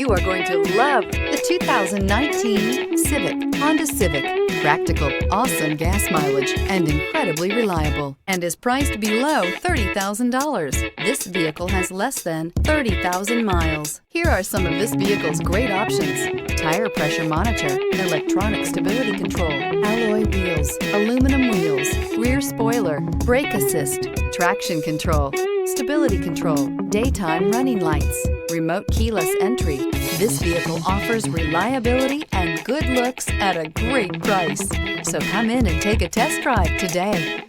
You are going to love the 2019 Civic, Honda Civic. Practical, awesome gas mileage, and incredibly reliable, and is priced below $30,000. This vehicle has less than 30,000 miles. Here are some of this vehicle's great options: tire pressure monitor, electronic stability control, alloy wheels, aluminum wheels, rear spoiler, brake assist, traction control, stability control, daytime running lights, remote keyless entry. This vehicle offers reliability and good looks at a great price. So come in and take a test drive today.